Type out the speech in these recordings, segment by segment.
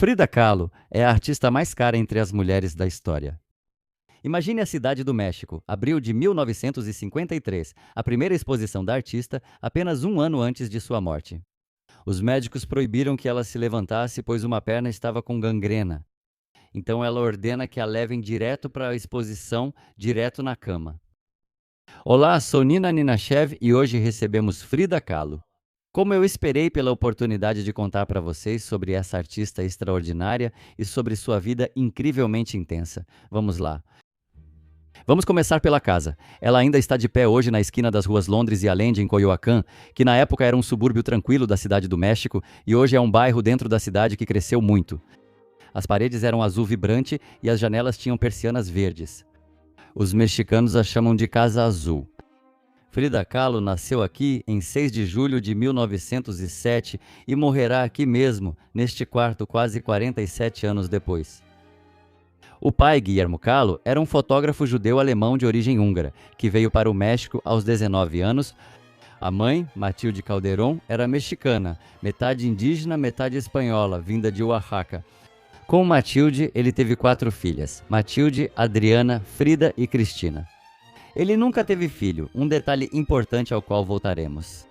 Frida Kahlo é a artista mais cara entre as mulheres da história. Imagine a cidade do México, abril de 1953, a primeira exposição da artista, apenas um ano antes de sua morte. Os médicos proibiram que ela se levantasse, pois uma perna estava com gangrena. Então ela ordena que a levem direto para a exposição, direto na cama. Olá, sou Nina Ninachev e hoje recebemos Frida Kahlo. Como eu esperei pela oportunidade de contar para vocês sobre essa artista extraordinária e sobre sua vida incrivelmente intensa. Vamos lá. Vamos começar pela casa. Ela ainda está de pé hoje na esquina das ruas Londres e Allende, em Coyoacán, que na época era um subúrbio tranquilo da cidade do México e hoje é um bairro dentro da cidade que cresceu muito. As paredes eram azul vibrante e as janelas tinham persianas verdes. Os mexicanos a chamam de Casa Azul. Frida Kahlo nasceu aqui em 6 de julho de 1907 e morrerá aqui mesmo, neste quarto, quase 47 anos depois. O pai, Guillermo Kahlo, era um fotógrafo judeu-alemão de origem húngara, que veio para o México aos 19 anos. A mãe, Matilde Calderón, era mexicana, metade indígena, metade espanhola, vinda de Oaxaca. Com Matilde, ele teve 4 filhas: Matilde, Adriana, Frida e Cristina. Ele nunca teve filho, um detalhe importante ao qual voltaremos.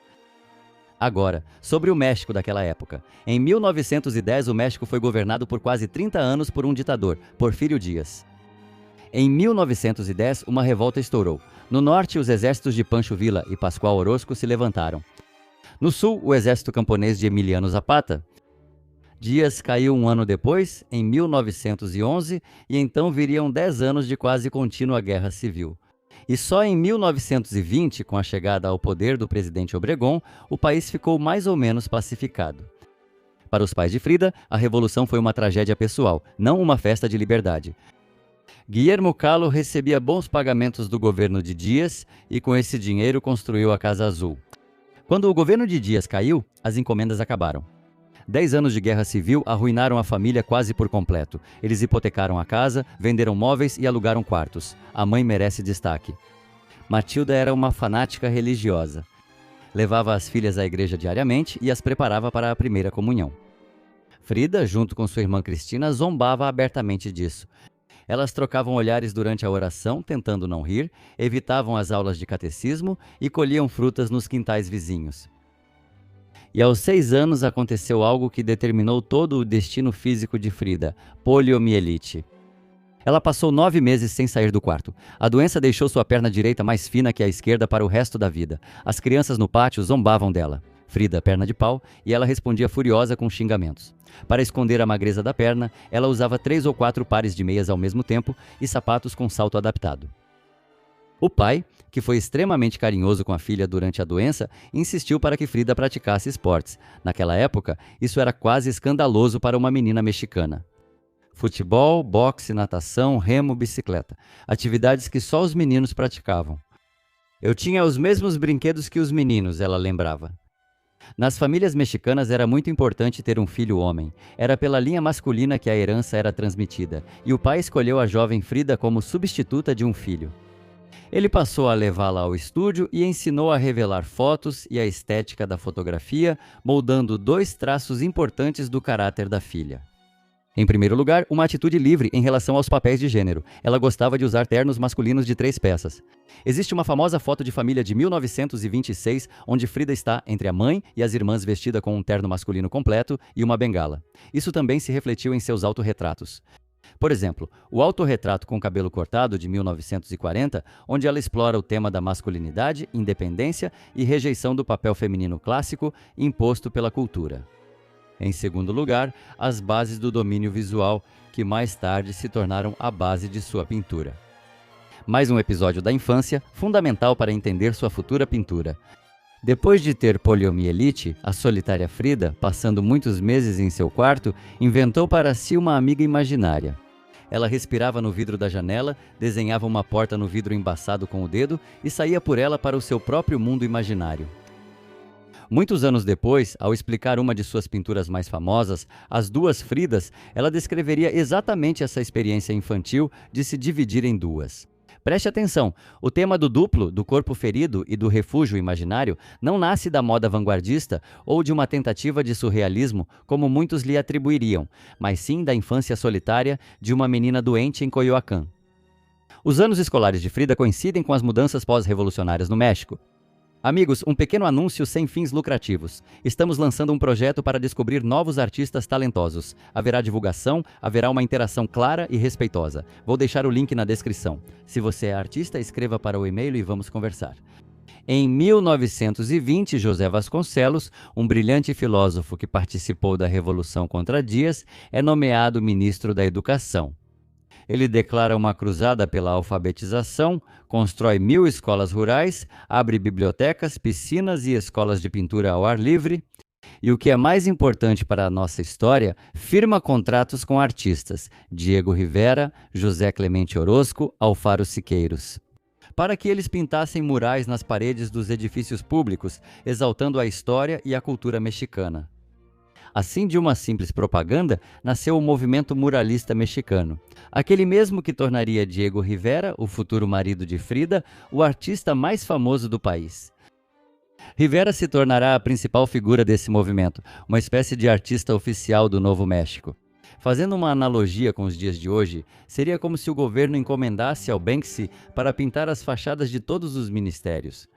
Agora, sobre o México daquela época. Em 1910, o México foi governado por quase 30 anos por um ditador, Porfírio Díaz. Em 1910, uma revolta estourou. No norte, os exércitos de Pancho Villa e Pascual Orozco se levantaram. No sul, o exército camponês de Emiliano Zapata. Díaz caiu um ano depois, em 1911, e então viriam 10 anos de quase contínua guerra civil. E só em 1920, com a chegada ao poder do presidente Obregón, o país ficou mais ou menos pacificado. Para os pais de Frida, a revolução foi uma tragédia pessoal, não uma festa de liberdade. Guillermo Kahlo recebia bons pagamentos do governo de Díaz e com esse dinheiro construiu a Casa Azul. Quando o governo de Díaz caiu, as encomendas acabaram. 10 anos de guerra civil arruinaram a família quase por completo. Eles hipotecaram a casa, venderam móveis e alugaram quartos. A mãe merece destaque. Matilda era uma fanática religiosa. Levava as filhas à igreja diariamente e as preparava para a primeira comunhão. Frida, junto com sua irmã Cristina, zombava abertamente disso. Elas trocavam olhares durante a oração, tentando não rir, evitavam as aulas de catecismo e colhiam frutas nos quintais vizinhos. E aos 6 anos aconteceu algo que determinou todo o destino físico de Frida: poliomielite. Ela passou 9 meses sem sair do quarto. A doença deixou sua perna direita mais fina que a esquerda para o resto da vida. As crianças no pátio zombavam dela. Frida, perna de pau, e ela respondia furiosa com xingamentos. Para esconder a magreza da perna, ela usava 3 ou 4 pares de meias ao mesmo tempo e sapatos com salto adaptado. O pai, que foi extremamente carinhoso com a filha durante a doença, insistiu para que Frida praticasse esportes. Naquela época, isso era quase escandaloso para uma menina mexicana. Futebol, boxe, natação, remo, bicicleta. Atividades que só os meninos praticavam. Eu tinha os mesmos brinquedos que os meninos, ela lembrava. Nas famílias mexicanas era muito importante ter um filho homem. Era pela linha masculina que a herança era transmitida, e o pai escolheu a jovem Frida como substituta de um filho. Ele passou a levá-la ao estúdio e ensinou a revelar fotos e a estética da fotografia, moldando 2 traços importantes do caráter da filha. Em primeiro lugar, uma atitude livre em relação aos papéis de gênero. Ela gostava de usar ternos masculinos de 3 peças. Existe uma famosa foto de família de 1926, onde Frida está entre a mãe e as irmãs vestida com um terno masculino completo e uma bengala. Isso também se refletiu em seus autorretratos. Por exemplo, o autorretrato com cabelo cortado de 1940, onde ela explora o tema da masculinidade, independência e rejeição do papel feminino clássico imposto pela cultura. Em segundo lugar, as bases do domínio visual, que mais tarde se tornaram a base de sua pintura. Mais um episódio da infância, fundamental para entender sua futura pintura. Depois de ter poliomielite, a solitária Frida, passando muitos meses em seu quarto, inventou para si uma amiga imaginária. Ela respirava no vidro da janela, desenhava uma porta no vidro embaçado com o dedo e saía por ela para o seu próprio mundo imaginário. Muitos anos depois, ao explicar uma de suas pinturas mais famosas, As Duas Fridas, ela descreveria exatamente essa experiência infantil de se dividir em duas. Preste atenção, o tema do duplo, do corpo ferido e do refúgio imaginário não nasce da moda vanguardista ou de uma tentativa de surrealismo, como muitos lhe atribuiriam, mas sim da infância solitária de uma menina doente em Coyoacán. Os anos escolares de Frida coincidem com as mudanças pós-revolucionárias no México. Amigos, um pequeno anúncio sem fins lucrativos. Estamos lançando um projeto para descobrir novos artistas talentosos. Haverá divulgação, haverá uma interação clara e respeitosa. Vou deixar o link na descrição. Se você é artista, escreva para o e-mail e vamos conversar. Em 1920, José Vasconcelos, um brilhante filósofo que participou da Revolução contra Dias, é nomeado ministro da Educação. Ele declara uma cruzada pela alfabetização, constrói 1000 escolas rurais, abre bibliotecas, piscinas e escolas de pintura ao ar livre. E o que é mais importante para a nossa história, firma contratos com artistas, Diego Rivera, José Clemente Orozco, Alfaro Siqueiros, para que eles pintassem murais nas paredes dos edifícios públicos, exaltando a história e a cultura mexicana. Assim, de uma simples propaganda, nasceu o movimento muralista mexicano. Aquele mesmo que tornaria Diego Rivera, o futuro marido de Frida, o artista mais famoso do país. Rivera se tornará a principal figura desse movimento, uma espécie de artista oficial do Novo México. Fazendo uma analogia com os dias de hoje, seria como se o governo encomendasse ao Banksy para pintar as fachadas de todos os ministérios.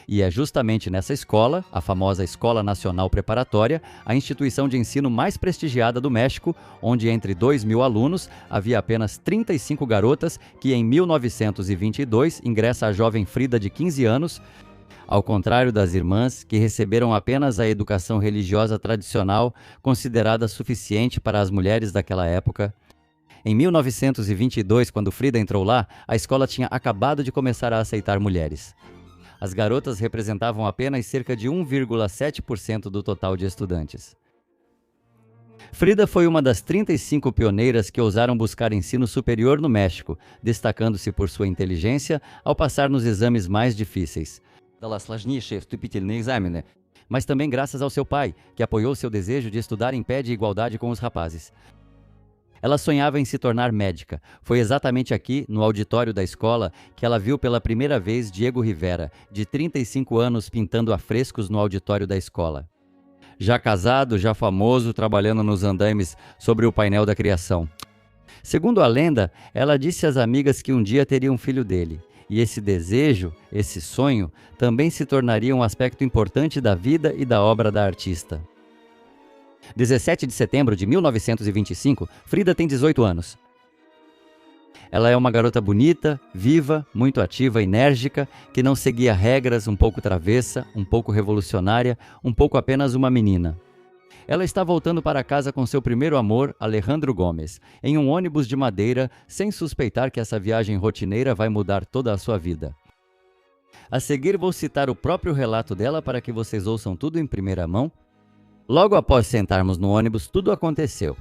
E é justamente nessa escola, a famosa Escola Nacional Preparatória, a instituição de ensino mais prestigiada do México, onde entre 2.000 alunos havia apenas 35 garotas que em 1922 ingressa a jovem Frida de 15 anos, ao contrário das irmãs, que receberam apenas a educação religiosa tradicional, considerada suficiente para as mulheres daquela época. Em 1922, quando Frida entrou lá, a escola tinha acabado de começar a aceitar mulheres. As garotas representavam apenas cerca de 1,7% do total de estudantes. Frida foi uma das 35 pioneiras que ousaram buscar ensino superior no México, destacando-se por sua inteligência ao passar nos exames mais difíceis. Mas também graças ao seu pai, que apoiou seu desejo de estudar em pé de igualdade com os rapazes. Ela sonhava em se tornar médica. Foi exatamente aqui, no auditório da escola, que ela viu pela primeira vez Diego Rivera, de 35 anos, pintando afrescos no auditório da escola. Já casado, já famoso, trabalhando nos andaimes sobre o painel da criação. Segundo a lenda, ela disse às amigas que um dia teria um filho dele. E esse desejo, esse sonho, também se tornaria um aspecto importante da vida e da obra da artista. 17 de setembro de 1925, Frida tem 18 anos. Ela é uma garota bonita, viva, muito ativa, enérgica, que não seguia regras, um pouco travessa, um pouco revolucionária, um pouco apenas uma menina. Ela está voltando para casa com seu primeiro amor, Alejandro Gomes, em um ônibus de madeira, sem suspeitar que essa viagem rotineira vai mudar toda a sua vida. A seguir vou citar o próprio relato dela para que vocês ouçam tudo em primeira mão. Logo após sentarmos no ônibus, tudo aconteceu.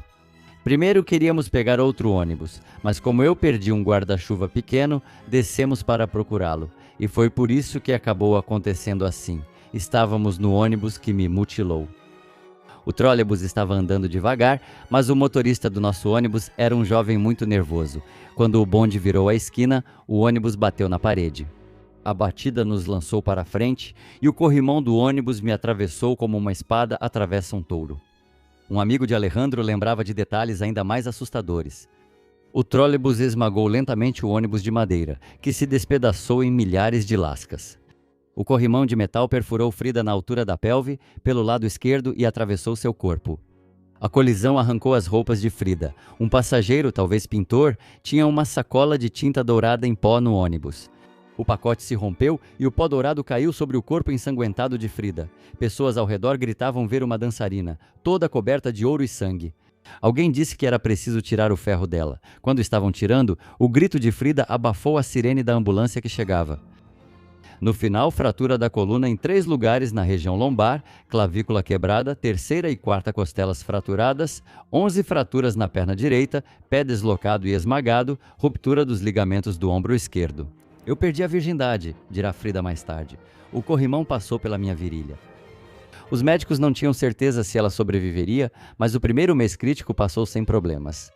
Primeiro queríamos pegar outro ônibus, mas como eu perdi um guarda-chuva pequeno, descemos para procurá-lo. E foi por isso que acabou acontecendo assim. Estávamos no ônibus que me mutilou. O trólebus estava andando devagar, mas o motorista do nosso ônibus era um jovem muito nervoso. Quando o bonde virou a esquina, o ônibus bateu na parede. A batida nos lançou para frente e o corrimão do ônibus me atravessou como uma espada atravessa um touro. Um amigo de Alejandro lembrava de detalhes ainda mais assustadores. O trólebus esmagou lentamente o ônibus de madeira, que se despedaçou em milhares de lascas. O corrimão de metal perfurou Frida na altura da pelve, pelo lado esquerdo e atravessou seu corpo. A colisão arrancou as roupas de Frida. Um passageiro, talvez pintor, tinha uma sacola de tinta dourada em pó no ônibus. O pacote se rompeu e o pó dourado caiu sobre o corpo ensanguentado de Frida. Pessoas ao redor gritavam ver uma dançarina, toda coberta de ouro e sangue. Alguém disse que era preciso tirar o ferro dela. Quando estavam tirando, o grito de Frida abafou a sirene da ambulância que chegava. No final, fratura da coluna em 3 lugares na região lombar, clavícula quebrada, terceira e quarta costelas fraturadas, 11 fraturas na perna direita, pé deslocado e esmagado, ruptura dos ligamentos do ombro esquerdo. Eu perdi a virgindade, dirá Frida mais tarde. O corrimão passou pela minha virilha. Os médicos não tinham certeza se ela sobreviveria, mas o primeiro mês crítico passou sem problemas.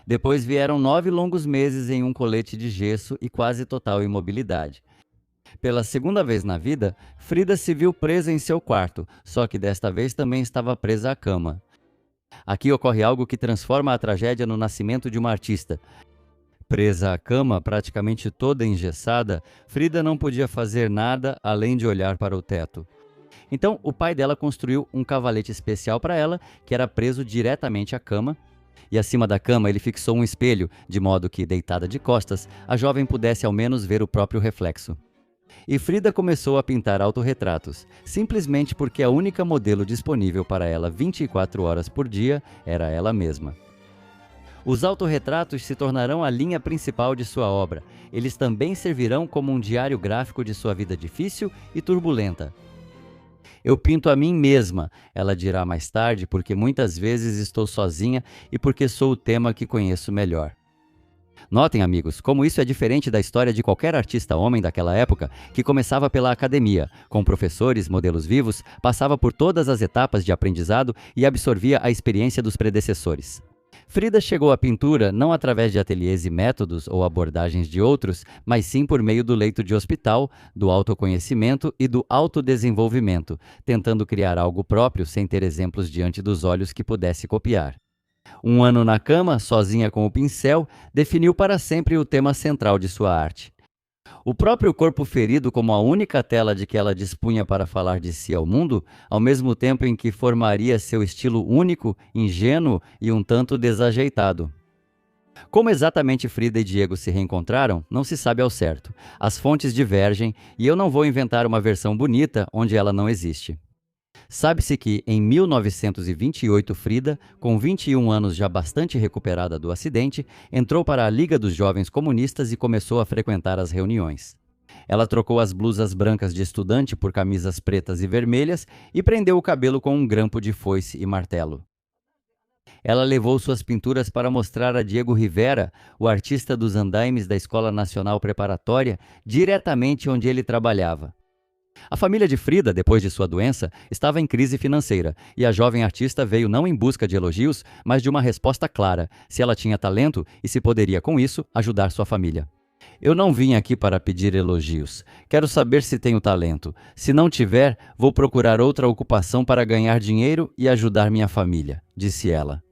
Depois vieram 9 longos meses em um colete de gesso e quase total imobilidade. Pela segunda vez na vida, Frida se viu presa em seu quarto, só que desta vez também estava presa à cama. Aqui ocorre algo que transforma a tragédia no nascimento de uma artista. Presa à cama, praticamente toda engessada, Frida não podia fazer nada além de olhar para o teto. Então, o pai dela construiu um cavalete especial para ela, que era preso diretamente à cama, e acima da cama ele fixou um espelho, de modo que, deitada de costas, a jovem pudesse ao menos ver o próprio reflexo. E Frida começou a pintar autorretratos, simplesmente porque a única modelo disponível para ela 24 horas por dia era ela mesma. Os autorretratos se tornarão a linha principal de sua obra. Eles também servirão como um diário gráfico de sua vida difícil e turbulenta. Eu pinto a mim mesma, ela dirá mais tarde, porque muitas vezes estou sozinha e porque sou o tema que conheço melhor. Notem, amigos, como isso é diferente da história de qualquer artista homem daquela época, que começava pela academia, com professores, modelos vivos, passava por todas as etapas de aprendizado e absorvia a experiência dos predecessores. Frida chegou à pintura não através de ateliês e métodos ou abordagens de outros, mas sim por meio do leito de hospital, do autoconhecimento e do autodesenvolvimento, tentando criar algo próprio sem ter exemplos diante dos olhos que pudesse copiar. Um ano na cama, sozinha com o pincel, definiu para sempre o tema central de sua arte. O próprio corpo ferido como a única tela de que ela dispunha para falar de si ao mundo, ao mesmo tempo em que formaria seu estilo único, ingênuo e um tanto desajeitado. Como exatamente Frida e Diego se reencontraram, não se sabe ao certo. As fontes divergem e eu não vou inventar uma versão bonita onde ela não existe. Sabe-se que, em 1928, Frida, com 21 anos já bastante recuperada do acidente, entrou para a Liga dos Jovens Comunistas e começou a frequentar as reuniões. Ela trocou as blusas brancas de estudante por camisas pretas e vermelhas e prendeu o cabelo com um grampo de foice e martelo. Ela levou suas pinturas para mostrar a Diego Rivera, o artista dos andaimes da Escola Nacional Preparatória, diretamente onde ele trabalhava. A família de Frida, depois de sua doença, estava em crise financeira e a jovem artista veio não em busca de elogios, mas de uma resposta clara, se ela tinha talento e se poderia, com isso, ajudar sua família. Eu não vim aqui para pedir elogios. Quero saber se tenho talento. Se não tiver, vou procurar outra ocupação para ganhar dinheiro e ajudar minha família, disse ela.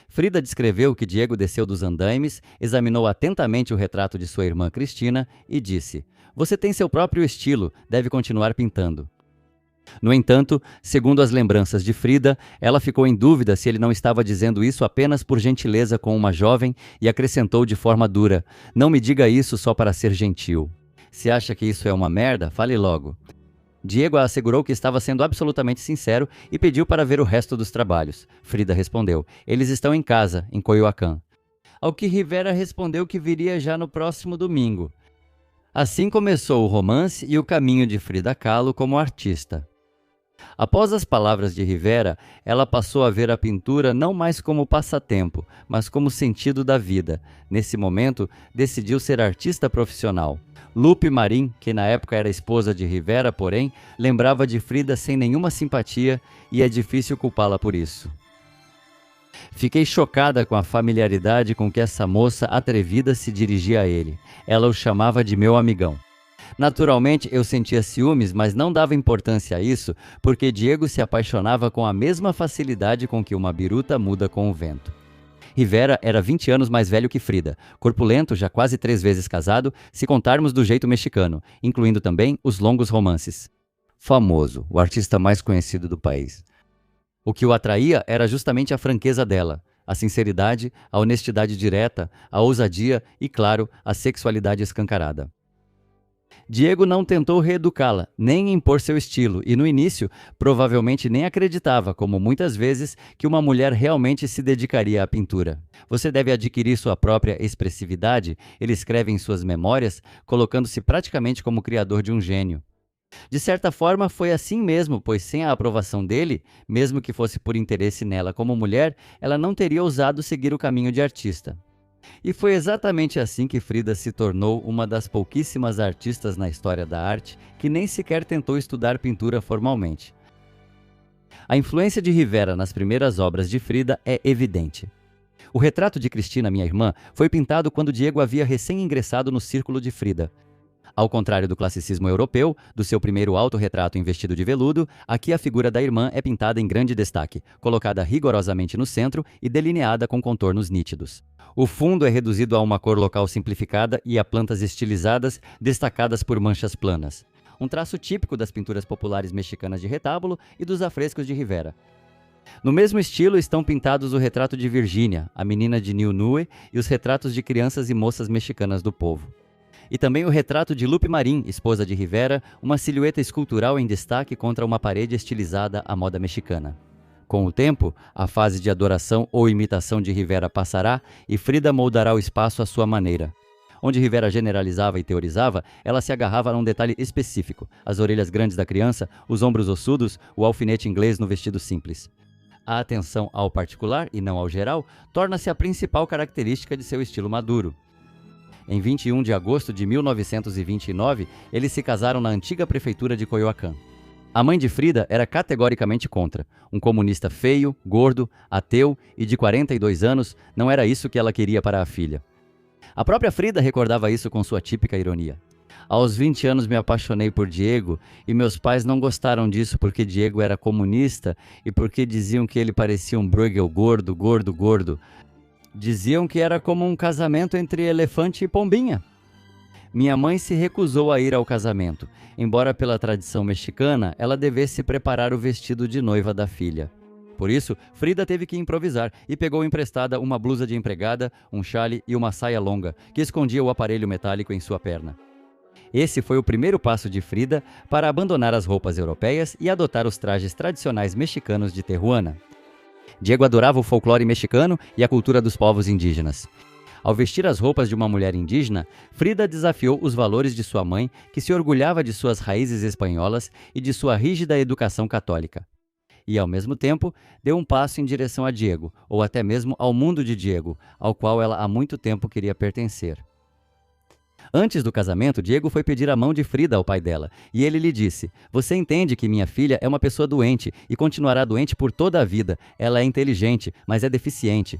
Frida descreveu que Diego desceu dos andaimes, examinou atentamente o retrato de sua irmã Cristina e disse: "Você tem seu próprio estilo, deve continuar pintando." No entanto, segundo as lembranças de Frida, ela ficou em dúvida se ele não estava dizendo isso apenas por gentileza com uma jovem e acrescentou de forma dura: "Não me diga isso só para ser gentil. Se acha que isso é uma merda, fale logo." Diego assegurou que estava sendo absolutamente sincero e pediu para ver o resto dos trabalhos. Frida respondeu: "Eles estão em casa, em Coyoacán." Ao que Rivera respondeu que viria já no próximo domingo. Assim começou o romance e o caminho de Frida Kahlo como artista. Após as palavras de Rivera, ela passou a ver a pintura não mais como passatempo, mas como sentido da vida. Nesse momento, decidiu ser artista profissional. Lupe Marim, que na época era esposa de Rivera, porém, lembrava de Frida sem nenhuma simpatia e é difícil culpá-la por isso. Fiquei chocada com a familiaridade com que essa moça atrevida se dirigia a ele. Ela o chamava de meu amigão. Naturalmente, eu sentia ciúmes, mas não dava importância a isso, porque Diego se apaixonava com a mesma facilidade com que uma biruta muda com o vento. Rivera era 20 anos mais velho que Frida, corpulento, já quase 3 vezes casado, se contarmos do jeito mexicano, incluindo também os longos romances. Famoso, o artista mais conhecido do país. O que o atraía era justamente a franqueza dela, a sinceridade, a honestidade direta, a ousadia e, claro, a sexualidade escancarada. Diego não tentou reeducá-la, nem impor seu estilo, e no início, provavelmente nem acreditava, como muitas vezes, que uma mulher realmente se dedicaria à pintura. Você deve adquirir sua própria expressividade, ele escreve em suas memórias, colocando-se praticamente como criador de um gênio. De certa forma, foi assim mesmo, pois sem a aprovação dele, mesmo que fosse por interesse nela como mulher, ela não teria ousado seguir o caminho de artista. E foi exatamente assim que Frida se tornou uma das pouquíssimas artistas na história da arte que nem sequer tentou estudar pintura formalmente. A influência de Rivera nas primeiras obras de Frida é evidente. O retrato de Cristina, minha irmã, foi pintado quando Diego havia recém-ingressado no círculo de Frida. Ao contrário do classicismo europeu, do seu primeiro autorretrato em vestido de veludo, aqui a figura da irmã é pintada em grande destaque, colocada rigorosamente no centro e delineada com contornos nítidos. O fundo é reduzido a uma cor local simplificada e a plantas estilizadas, destacadas por manchas planas. Um traço típico das pinturas populares mexicanas de retábulo e dos afrescos de Rivera. No mesmo estilo estão pintados o retrato de Virgínia, a menina de Niunué, e os retratos de crianças e moças mexicanas do povo. E também o retrato de Lupe Marim, esposa de Rivera, uma silhueta escultural em destaque contra uma parede estilizada à moda mexicana. Com o tempo, a fase de adoração ou imitação de Rivera passará e Frida moldará o espaço à sua maneira. Onde Rivera generalizava e teorizava, ela se agarrava a um detalhe específico: as orelhas grandes da criança, os ombros ossudos, o alfinete inglês no vestido simples. A atenção ao particular, e não ao geral, torna-se a principal característica de seu estilo maduro. Em 21 de agosto de 1929, eles se casaram na antiga prefeitura de Coyoacán. A mãe de Frida era categoricamente contra. Um comunista feio, gordo, ateu e de 42 anos, não era isso que ela queria para a filha. A própria Frida recordava isso com sua típica ironia. Aos 20 anos me apaixonei por Diego e meus pais não gostaram disso porque Diego era comunista e porque diziam que ele parecia um Bruegel gordo, gordo, gordo. Diziam que era como um casamento entre elefante e pombinha. Minha mãe se recusou a ir ao casamento, embora pela tradição mexicana ela devesse preparar o vestido de noiva da filha. Por isso, Frida teve que improvisar e pegou emprestada uma blusa de empregada, um chale e uma saia longa, que escondia o aparelho metálico em sua perna. Esse foi o primeiro passo de Frida para abandonar as roupas europeias e adotar os trajes tradicionais mexicanos de Tijuana. Diego adorava o folclore mexicano e a cultura dos povos indígenas. Ao vestir as roupas de uma mulher indígena, Frida desafiou os valores de sua mãe, que se orgulhava de suas raízes espanholas e de sua rígida educação católica. E, ao mesmo tempo, deu um passo em direção a Diego, ou até mesmo ao mundo de Diego, ao qual ela há muito tempo queria pertencer. Antes do casamento, Diego foi pedir a mão de Frida ao pai dela, e ele lhe disse: "Você entende que minha filha é uma pessoa doente e continuará doente por toda a vida. Ela é inteligente, mas é deficiente.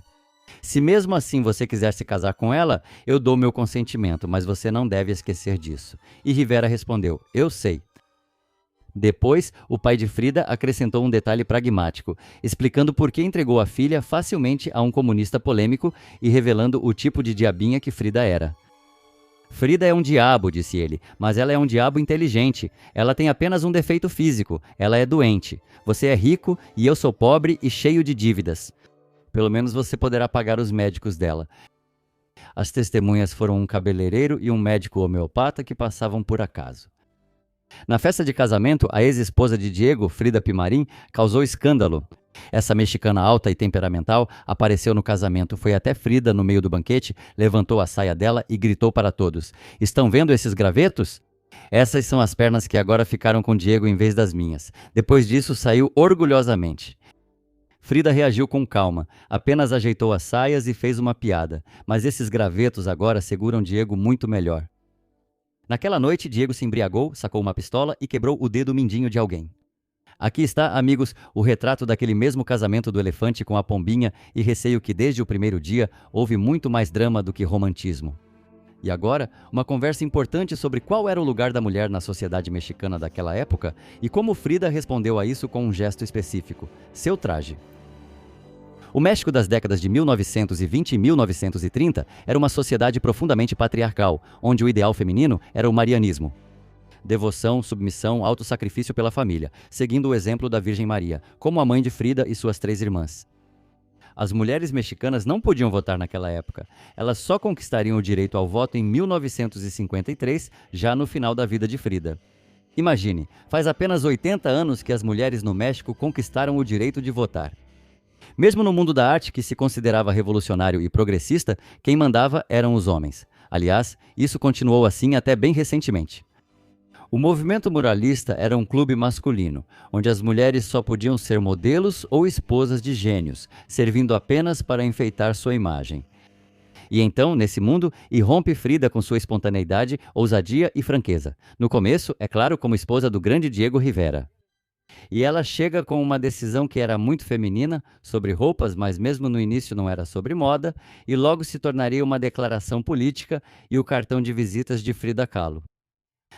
Se mesmo assim você quiser se casar com ela, eu dou meu consentimento, mas você não deve esquecer disso." E Rivera respondeu: "Eu sei." Depois, o pai de Frida acrescentou um detalhe pragmático, explicando por que entregou a filha facilmente a um comunista polêmico e revelando o tipo de diabinha que Frida era. "Frida é um diabo", disse ele, "mas ela é um diabo inteligente. Ela tem apenas um defeito físico. Ela é doente. Você é rico e eu sou pobre e cheio de dívidas. Pelo menos você poderá pagar os médicos dela." As testemunhas foram um cabeleireiro e um médico homeopata que passavam por acaso. Na festa de casamento, a ex-esposa de Diego, Frida Pimarim, causou escândalo. Essa mexicana alta e temperamental apareceu no casamento, foi até Frida no meio do banquete, levantou a saia dela e gritou para todos: "Estão vendo esses gravetos? Essas são as pernas que agora ficaram com Diego em vez das minhas." Depois disso, saiu orgulhosamente. Frida reagiu com calma, apenas ajeitou as saias e fez uma piada, mas esses gravetos agora seguram Diego muito melhor. Naquela noite, Diego se embriagou, sacou uma pistola e quebrou o dedo mindinho de alguém. Aqui está, amigos, o retrato daquele mesmo casamento do elefante com a pombinha, e receio que desde o primeiro dia houve muito mais drama do que romantismo. E agora, uma conversa importante sobre qual era o lugar da mulher na sociedade mexicana daquela época e como Frida respondeu a isso com um gesto específico: seu traje. O México das décadas de 1920 e 1930 era uma sociedade profundamente patriarcal, onde o ideal feminino era o marianismo. Devoção, submissão, autossacrifício pela família, seguindo o exemplo da Virgem Maria, como a mãe de Frida e suas 3 irmãs. As mulheres mexicanas não podiam votar naquela época. Elas só conquistariam o direito ao voto em 1953, já no final da vida de Frida. Imagine, faz apenas 80 anos que as mulheres no México conquistaram o direito de votar. Mesmo no mundo da arte, que se considerava revolucionário e progressista, quem mandava eram os homens. Aliás, isso continuou assim até bem recentemente. O movimento muralista era um clube masculino, onde as mulheres só podiam ser modelos ou esposas de gênios, servindo apenas para enfeitar sua imagem. E então, nesse mundo, irrompe Frida com sua espontaneidade, ousadia e franqueza. No começo, é claro, como esposa do grande Diego Rivera. E ela chega com uma decisão que era muito feminina, sobre roupas, mas mesmo no início não era sobre moda, e logo se tornaria uma declaração política e o cartão de visitas de Frida Kahlo.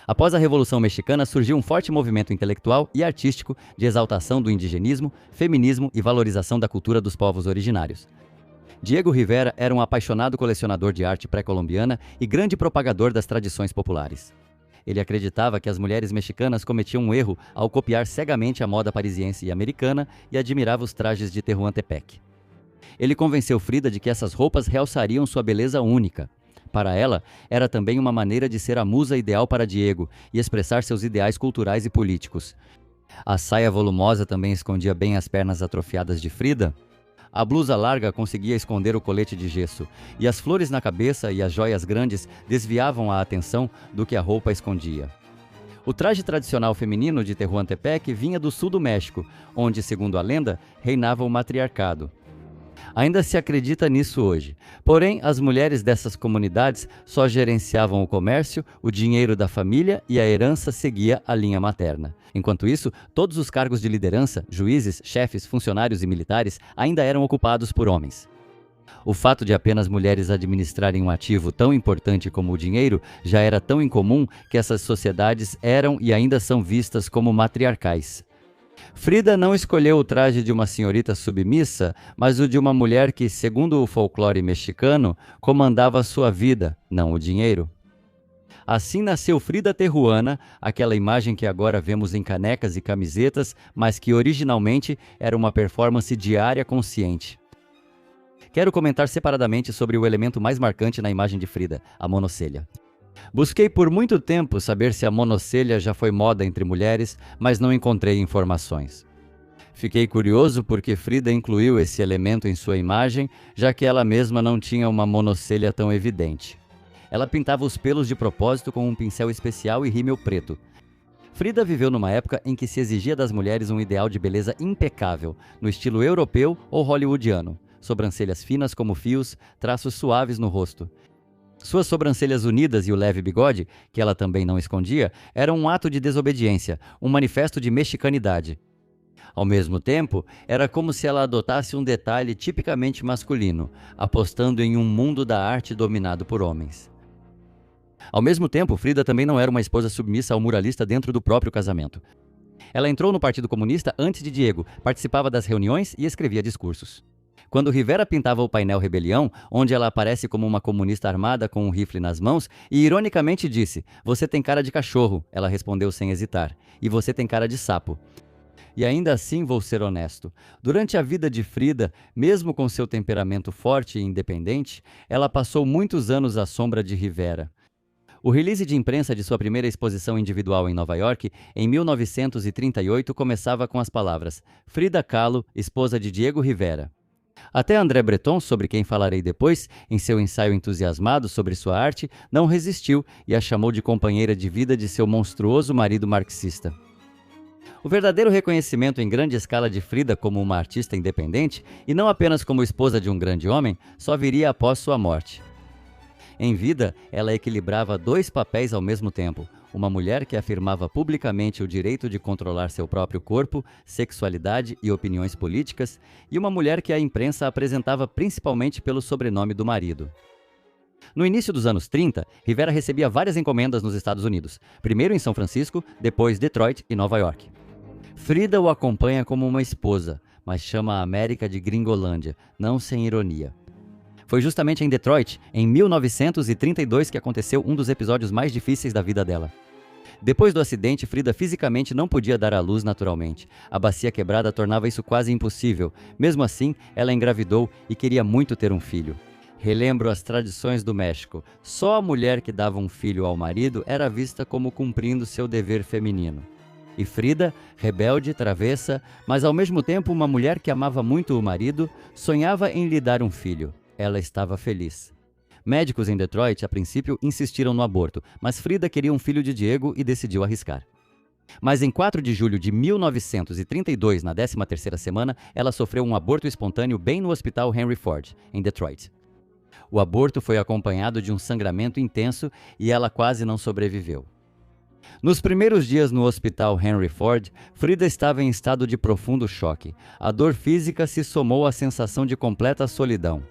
Após a Revolução Mexicana, surgiu um forte movimento intelectual e artístico de exaltação do indigenismo, feminismo e valorização da cultura dos povos originários. Diego Rivera era um apaixonado colecionador de arte pré-colombiana e grande propagador das tradições populares. Ele acreditava que as mulheres mexicanas cometiam um erro ao copiar cegamente a moda parisiense e americana e admirava os trajes de Tehuantepec. Ele convenceu Frida de que essas roupas realçariam sua beleza única. Para ela, era também uma maneira de ser a musa ideal para Diego e expressar seus ideais culturais e políticos. A saia volumosa também escondia bem as pernas atrofiadas de Frida. A blusa larga conseguia esconder o colete de gesso, e as flores na cabeça e as joias grandes desviavam a atenção do que a roupa escondia. O traje tradicional feminino de Tehuantepec vinha do sul do México, onde, segundo a lenda, reinava o matriarcado. Ainda se acredita nisso hoje. Porém, as mulheres dessas comunidades só gerenciavam o comércio, o dinheiro da família e a herança seguia a linha materna. Enquanto isso, todos os cargos de liderança, juízes, chefes, funcionários e militares ainda eram ocupados por homens. O fato de apenas mulheres administrarem um ativo tão importante como o dinheiro já era tão incomum que essas sociedades eram e ainda são vistas como matriarcais. Frida não escolheu o traje de uma senhorita submissa, mas o de uma mulher que, segundo o folclore mexicano, comandava sua vida, não o dinheiro. Assim nasceu Frida Tehuana, aquela imagem que agora vemos em canecas e camisetas, mas que originalmente era uma performance diária consciente. Quero comentar separadamente sobre o elemento mais marcante na imagem de Frida, a monocelha. Busquei por muito tempo saber se a monocelha já foi moda entre mulheres, mas não encontrei informações. Fiquei curioso porque Frida incluiu esse elemento em sua imagem, já que ela mesma não tinha uma monocelha tão evidente. Ela pintava os pelos de propósito com um pincel especial e rímel preto. Frida viveu numa época em que se exigia das mulheres um ideal de beleza impecável, no estilo europeu ou hollywoodiano. Sobrancelhas finas como fios, traços suaves no rosto. Suas sobrancelhas unidas e o leve bigode, que ela também não escondia, eram um ato de desobediência, um manifesto de mexicanidade. Ao mesmo tempo, era como se ela adotasse um detalhe tipicamente masculino, apostando em um mundo da arte dominado por homens. Ao mesmo tempo, Frida também não era uma esposa submissa ao muralista dentro do próprio casamento. Ela entrou no Partido Comunista antes de Diego, participava das reuniões e escrevia discursos. Quando Rivera pintava o painel Rebelião, onde ela aparece como uma comunista armada com um rifle nas mãos, e ironicamente disse: "Você tem cara de cachorro", ela respondeu sem hesitar, "e você tem cara de sapo". E ainda assim vou ser honesto. Durante a vida de Frida, mesmo com seu temperamento forte e independente, ela passou muitos anos à sombra de Rivera. O release de imprensa de sua primeira exposição individual em Nova York, em 1938, começava com as palavras: "Frida Kahlo, esposa de Diego Rivera". Até André Breton, sobre quem falarei depois, em seu ensaio entusiasmado sobre sua arte, não resistiu e a chamou de companheira de vida de seu monstruoso marido marxista. O verdadeiro reconhecimento em grande escala de Frida como uma artista independente, e não apenas como esposa de um grande homem, só viria após sua morte. Em vida, ela equilibrava dois papéis ao mesmo tempo: uma mulher que afirmava publicamente o direito de controlar seu próprio corpo, sexualidade e opiniões políticas, e uma mulher que a imprensa apresentava principalmente pelo sobrenome do marido. No início dos anos 30, Rivera recebia várias encomendas nos Estados Unidos, primeiro em São Francisco, depois Detroit e Nova York. Frida o acompanha como uma esposa, mas chama a América de Gringolândia, não sem ironia. Foi justamente em Detroit, em 1932, que aconteceu um dos episódios mais difíceis da vida dela. Depois do acidente, Frida fisicamente não podia dar à luz naturalmente. A bacia quebrada tornava isso quase impossível. Mesmo assim, ela engravidou e queria muito ter um filho. Relembro as tradições do México. Só a mulher que dava um filho ao marido era vista como cumprindo seu dever feminino. E Frida, rebelde, travessa, mas ao mesmo tempo uma mulher que amava muito o marido, sonhava em lhe dar um filho. Ela estava feliz. Médicos em Detroit, a princípio, insistiram no aborto, mas Frida queria um filho de Diego e decidiu arriscar. Mas em 4 de julho de 1932, na 13ª semana, ela sofreu um aborto espontâneo bem no Hospital Henry Ford, em Detroit. O aborto foi acompanhado de um sangramento intenso e ela quase não sobreviveu. Nos primeiros dias no hospital Henry Ford, Frida estava em estado de profundo choque. A dor física se somou à sensação de completa solidão.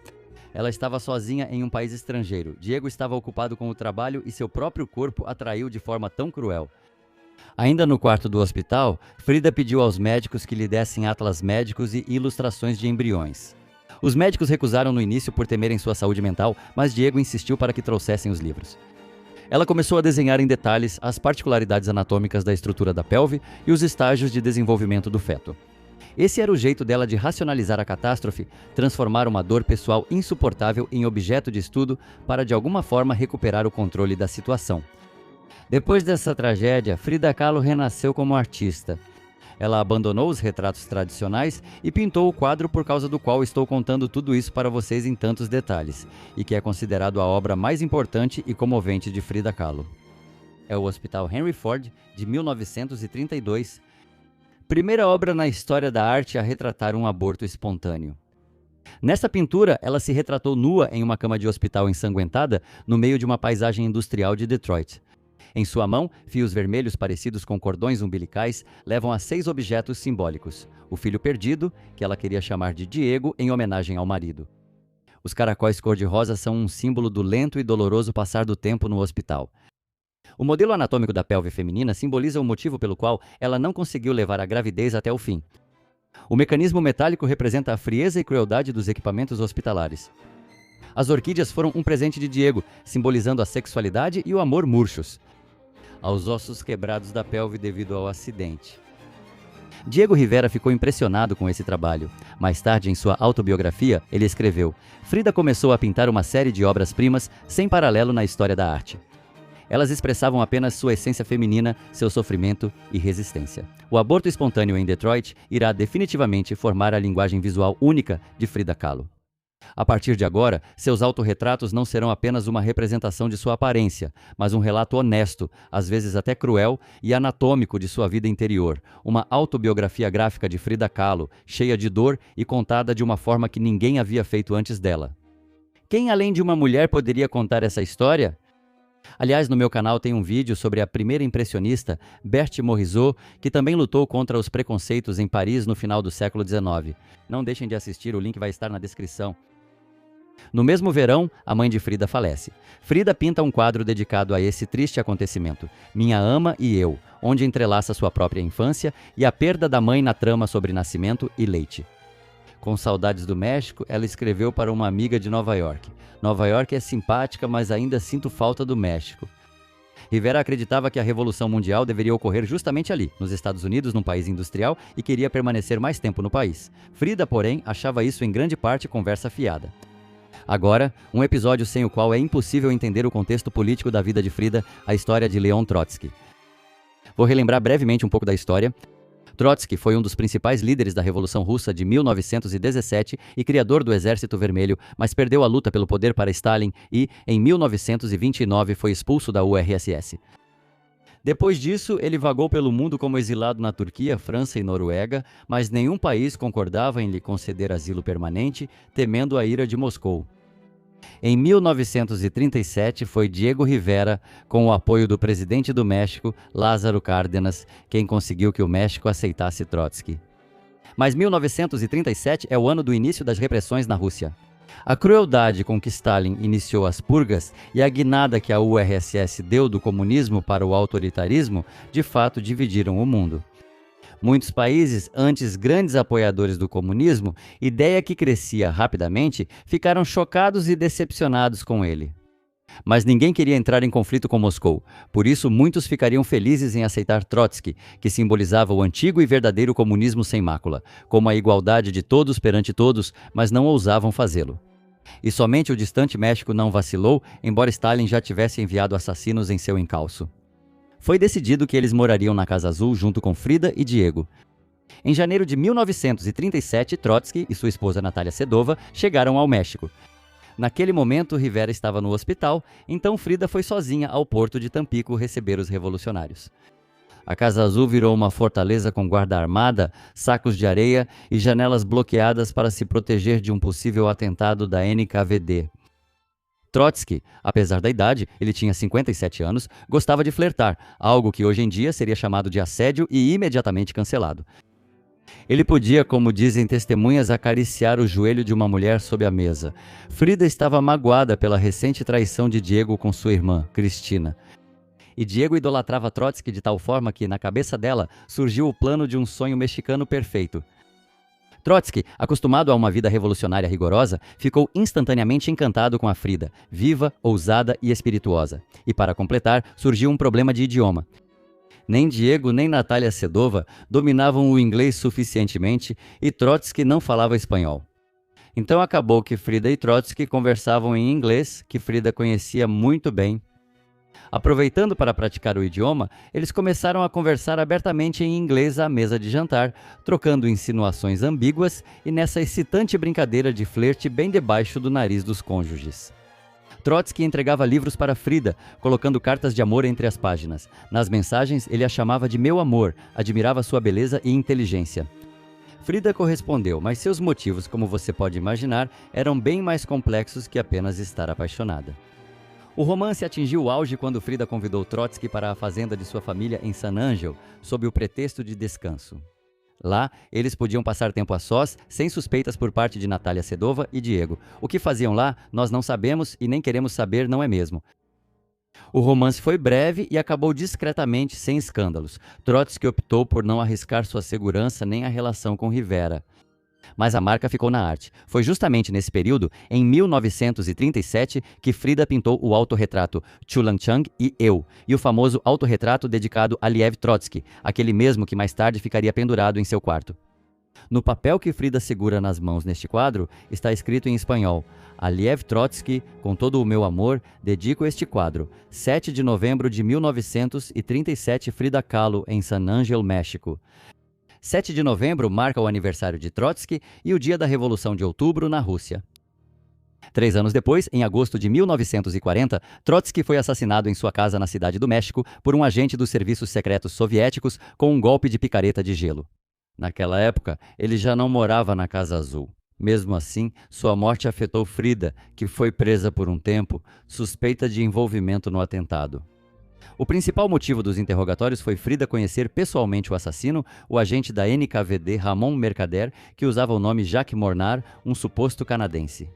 Ela estava sozinha em um país estrangeiro. Diego estava ocupado com o trabalho e seu próprio corpo a traiu de forma tão cruel. Ainda no quarto do hospital, Frida pediu aos médicos que lhe dessem atlas médicos e ilustrações de embriões. Os médicos recusaram no início por temerem sua saúde mental, mas Diego insistiu para que trouxessem os livros. Ela começou a desenhar em detalhes as particularidades anatômicas da estrutura da pelve e os estágios de desenvolvimento do feto. Esse era o jeito dela de racionalizar a catástrofe, transformar uma dor pessoal insuportável em objeto de estudo para de alguma forma recuperar o controle da situação. Depois dessa tragédia, Frida Kahlo renasceu como artista. Ela abandonou os retratos tradicionais e pintou o quadro por causa do qual estou contando tudo isso para vocês em tantos detalhes, e que é considerado a obra mais importante e comovente de Frida Kahlo. É o Hospital Henry Ford, de 1932, primeira obra na história da arte a retratar um aborto espontâneo. Nessa pintura, ela se retratou nua em uma cama de hospital ensanguentada no meio de uma paisagem industrial de Detroit. Em sua mão, fios vermelhos parecidos com cordões umbilicais levam a 6 objetos simbólicos. O filho perdido, que ela queria chamar de Diego em homenagem ao marido. Os caracóis cor-de-rosa são um símbolo do lento e doloroso passar do tempo no hospital. O modelo anatômico da pelve feminina simboliza o motivo pelo qual ela não conseguiu levar a gravidez até o fim. O mecanismo metálico representa a frieza e crueldade dos equipamentos hospitalares. As orquídeas foram um presente de Diego, simbolizando a sexualidade e o amor murchos. Aos ossos quebrados da pelve devido ao acidente. Diego Rivera ficou impressionado com esse trabalho. Mais tarde, em sua autobiografia, ele escreveu: Frida começou a pintar uma série de obras-primas sem paralelo na história da arte. Elas expressavam apenas sua essência feminina, seu sofrimento e resistência. O aborto espontâneo em Detroit irá definitivamente formar a linguagem visual única de Frida Kahlo. A partir de agora, seus autorretratos não serão apenas uma representação de sua aparência, mas um relato honesto, às vezes até cruel e anatômico de sua vida interior, uma autobiografia gráfica de Frida Kahlo, cheia de dor e contada de uma forma que ninguém havia feito antes dela. Quem além de uma mulher poderia contar essa história? Aliás, no meu canal tem um vídeo sobre a primeira impressionista, Berthe Morisot, que também lutou contra os preconceitos em Paris no final do século XIX. Não deixem de assistir, o link vai estar na descrição. No mesmo verão, a mãe de Frida falece. Frida pinta um quadro dedicado a esse triste acontecimento, Minha Ama e Eu, onde entrelaça sua própria infância e a perda da mãe na trama sobre nascimento e leite. Com saudades do México, ela escreveu para uma amiga de Nova York. Nova York é simpática, mas ainda sinto falta do México. Rivera acreditava que a Revolução Mundial deveria ocorrer justamente ali, nos Estados Unidos, num país industrial, e queria permanecer mais tempo no país. Frida, porém, achava isso em grande parte conversa fiada. Agora, um episódio sem o qual é impossível entender o contexto político da vida de Frida, a história de Leon Trotsky. Vou relembrar brevemente um pouco da história. Trotsky foi um dos principais líderes da Revolução Russa de 1917 e criador do Exército Vermelho, mas perdeu a luta pelo poder para Stalin e, em 1929, foi expulso da URSS. Depois disso, ele vagou pelo mundo como exilado na Turquia, França e Noruega, mas nenhum país concordava em lhe conceder asilo permanente, temendo a ira de Moscou. Em 1937, foi Diego Rivera, com o apoio do presidente do México, Lázaro Cárdenas, quem conseguiu que o México aceitasse Trotsky. Mas 1937 é o ano do início das repressões na Rússia. A crueldade com que Stalin iniciou as purgas e a guinada que a URSS deu do comunismo para o autoritarismo, de fato dividiram o mundo. Muitos países, antes grandes apoiadores do comunismo, ideia que crescia rapidamente, ficaram chocados e decepcionados com ele. Mas ninguém queria entrar em conflito com Moscou, por isso muitos ficariam felizes em aceitar Trotsky, que simbolizava o antigo e verdadeiro comunismo sem mácula, como a igualdade de todos perante todos, mas não ousavam fazê-lo. E somente o distante México não vacilou, embora Stalin já tivesse enviado assassinos em seu encalço. Foi decidido que eles morariam na Casa Azul junto com Frida e Diego. Em janeiro de 1937, Trotsky e sua esposa Natália Sedova chegaram ao México. Naquele momento, Rivera estava no hospital, então Frida foi sozinha ao porto de Tampico receber os revolucionários. A Casa Azul virou uma fortaleza com guarda armada, sacos de areia e janelas bloqueadas para se proteger de um possível atentado da NKVD. Trotsky, apesar da idade, ele tinha 57 anos, gostava de flertar, algo que hoje em dia seria chamado de assédio e imediatamente cancelado. Ele podia, como dizem testemunhas, acariciar o joelho de uma mulher sob a mesa. Frida estava magoada pela recente traição de Diego com sua irmã, Cristina. E Diego idolatrava Trotsky de tal forma que, na cabeça dela, surgiu o plano de um sonho mexicano perfeito. Trotsky, acostumado a uma vida revolucionária rigorosa, ficou instantaneamente encantado com a Frida, viva, ousada e espirituosa. E para completar, surgiu um problema de idioma. Nem Diego nem Natália Sedova dominavam o inglês suficientemente e Trotsky não falava espanhol. Então acabou que Frida e Trotsky conversavam em inglês, que Frida conhecia muito bem. Aproveitando para praticar o idioma, eles começaram a conversar abertamente em inglês à mesa de jantar, trocando insinuações ambíguas e nessa excitante brincadeira de flerte bem debaixo do nariz dos cônjuges. Trotsky entregava livros para Frida, colocando cartas de amor entre as páginas. Nas mensagens, ele a chamava de meu amor, admirava sua beleza e inteligência. Frida correspondeu, mas seus motivos, como você pode imaginar, eram bem mais complexos que apenas estar apaixonada. O romance atingiu o auge quando Frida convidou Trotsky para a fazenda de sua família em San Angel, sob o pretexto de descanso. Lá, eles podiam passar tempo a sós, sem suspeitas por parte de Natália Sedova e Diego. O que faziam lá, nós não sabemos e nem queremos saber, não é mesmo? O romance foi breve e acabou discretamente, sem escândalos. Trotsky optou por não arriscar sua segurança nem a relação com Rivera. Mas a marca ficou na arte. Foi justamente nesse período, em 1937, que Frida pintou o autorretrato Chulanchang e Eu, e o famoso autorretrato dedicado a Liev Trotsky, aquele mesmo que mais tarde ficaria pendurado em seu quarto. No papel que Frida segura nas mãos neste quadro, está escrito em espanhol: a Liev Trotsky, com todo o meu amor, dedico este quadro. 7 de novembro de 1937, Frida Kahlo, em San Angel, México. 7 de novembro marca o aniversário de Trotsky e o dia da Revolução de Outubro na Rússia. 3 anos depois, em agosto de 1940, Trotsky foi assassinado em sua casa na Cidade do México por um agente dos serviços secretos soviéticos com um golpe de picareta de gelo. Naquela época, ele já não morava na Casa Azul. Mesmo assim, sua morte afetou Frida, que foi presa por um tempo, suspeita de envolvimento no atentado. O principal motivo dos interrogatórios foi Frida conhecer pessoalmente o assassino, o agente da NKVD Ramon Mercader, que usava o nome Jacques Mornar, um suposto canadense.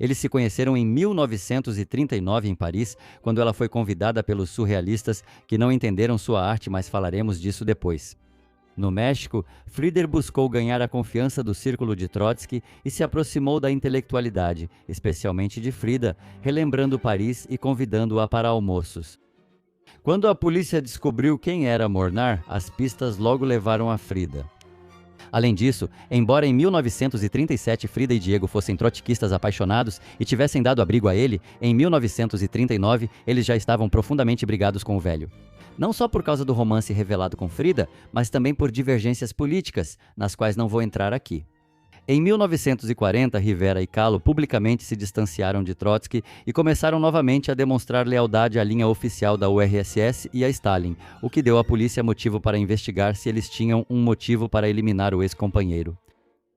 Eles se conheceram em 1939 em Paris, quando ela foi convidada pelos surrealistas que não entenderam sua arte, mas falaremos disso depois. No México, Frida buscou ganhar a confiança do círculo de Trotsky e se aproximou da intelectualidade, especialmente de Frida, relembrando Paris e convidando-a para almoços. Quando a polícia descobriu quem era Mornar, as pistas logo levaram a Frida. Além disso, embora em 1937 Frida e Diego fossem trotskistas apaixonados e tivessem dado abrigo a ele, em 1939 eles já estavam profundamente brigados com o velho. Não só por causa do romance revelado com Frida, mas também por divergências políticas, nas quais não vou entrar aqui. Em 1940, Rivera e Kahlo publicamente se distanciaram de Trotsky e começaram novamente a demonstrar lealdade à linha oficial da URSS e a Stalin, o que deu à polícia motivo para investigar se eles tinham um motivo para eliminar o ex-companheiro.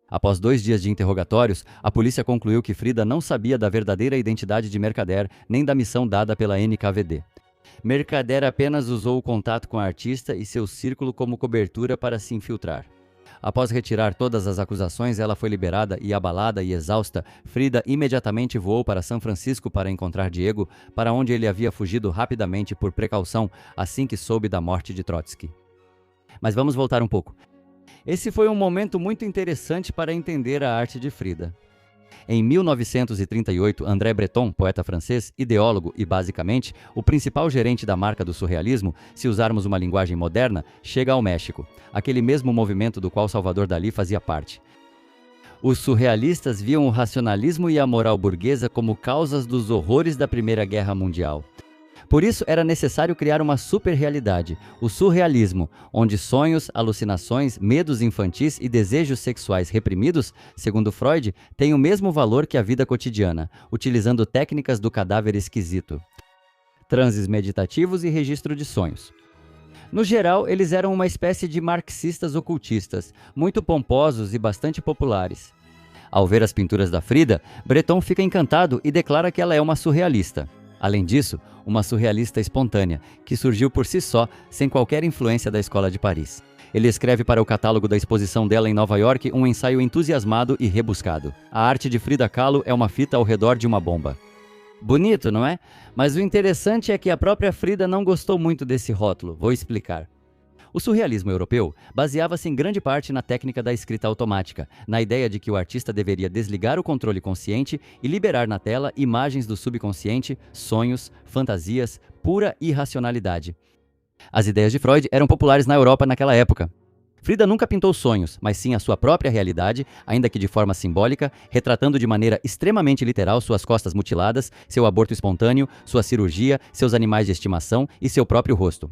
Após 2 dias de interrogatórios, a polícia concluiu que Frida não sabia da verdadeira identidade de Mercader nem da missão dada pela NKVD. Mercader apenas usou o contato com a artista e seu círculo como cobertura para se infiltrar. Após retirar todas as acusações, ela foi liberada e, abalada e exausta, Frida imediatamente voou para São Francisco para encontrar Diego, para onde ele havia fugido rapidamente por precaução assim que soube da morte de Trotsky. Mas vamos voltar um pouco. Esse foi um momento muito interessante para entender a arte de Frida. Em 1938, André Breton, poeta francês, ideólogo e, basicamente, o principal gerente da marca do surrealismo, se usarmos uma linguagem moderna, chega ao México, aquele mesmo movimento do qual Salvador Dalí fazia parte. Os surrealistas viam o racionalismo e a moral burguesa como causas dos horrores da Primeira Guerra Mundial. Por isso, era necessário criar uma super-realidade, o surrealismo, onde sonhos, alucinações, medos infantis e desejos sexuais reprimidos, segundo Freud, têm o mesmo valor que a vida cotidiana, utilizando técnicas do cadáver esquisito. Transes meditativos e registro de sonhos. No geral, eles eram uma espécie de marxistas ocultistas, muito pomposos e bastante populares. Ao ver as pinturas da Frida, Breton fica encantado e declara que ela é uma surrealista. Além disso, uma surrealista espontânea, que surgiu por si só, sem qualquer influência da Escola de Paris. Ele escreve para o catálogo da exposição dela em Nova York um ensaio entusiasmado e rebuscado. A arte de Frida Kahlo é uma fita ao redor de uma bomba. Bonito, não é? Mas o interessante é que a própria Frida não gostou muito desse rótulo. Vou explicar. O surrealismo europeu baseava-se em grande parte na técnica da escrita automática, na ideia de que o artista deveria desligar o controle consciente e liberar na tela imagens do subconsciente, sonhos, fantasias, pura irracionalidade. As ideias de Freud eram populares na Europa naquela época. Frida nunca pintou sonhos, mas sim a sua própria realidade, ainda que de forma simbólica, retratando de maneira extremamente literal suas costas mutiladas, seu aborto espontâneo, sua cirurgia, seus animais de estimação e seu próprio rosto.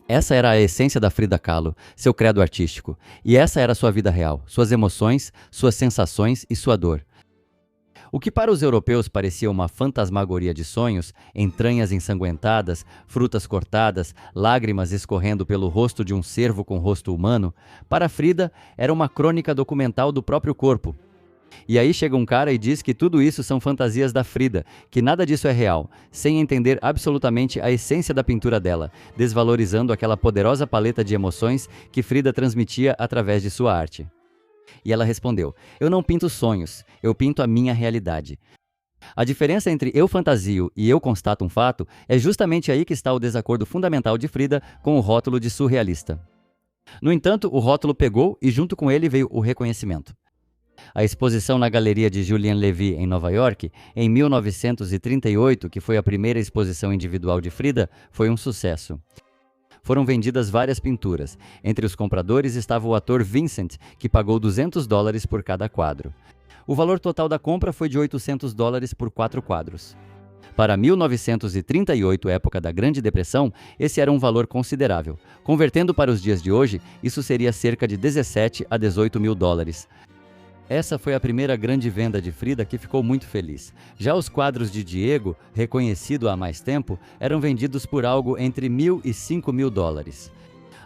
Essa era a essência da Frida Kahlo, seu credo artístico. E essa era sua vida real, suas emoções, suas sensações e sua dor. O que para os europeus parecia uma fantasmagoria de sonhos, entranhas ensanguentadas, frutas cortadas, lágrimas escorrendo pelo rosto de um cervo com rosto humano, para Frida era uma crônica documental do próprio corpo. E aí chega um cara e diz que tudo isso são fantasias da Frida, que nada disso é real, sem entender absolutamente a essência da pintura dela, desvalorizando aquela poderosa paleta de emoções que Frida transmitia através de sua arte. E ela respondeu: eu não pinto sonhos, eu pinto a minha realidade. A diferença entre eu fantasio e eu constato um fato é justamente aí que está o desacordo fundamental de Frida com o rótulo de surrealista. No entanto, o rótulo pegou e junto com ele veio o reconhecimento. A exposição na Galeria de Julien Levy, em Nova York, em 1938, que foi a primeira exposição individual de Frida, foi um sucesso. Foram vendidas várias pinturas. Entre os compradores estava o ator Vincent, que pagou $200 por cada quadro. O valor total da compra foi de $800 por 4 quadros. Para 1938, época da Grande Depressão, esse era um valor considerável. Convertendo para os dias de hoje, isso seria cerca de 17 a 18 mil dólares. Essa foi a primeira grande venda de Frida, que ficou muito feliz. Já os quadros de Diego, reconhecido há mais tempo, eram vendidos por algo entre 1.000 e 5 mil dólares.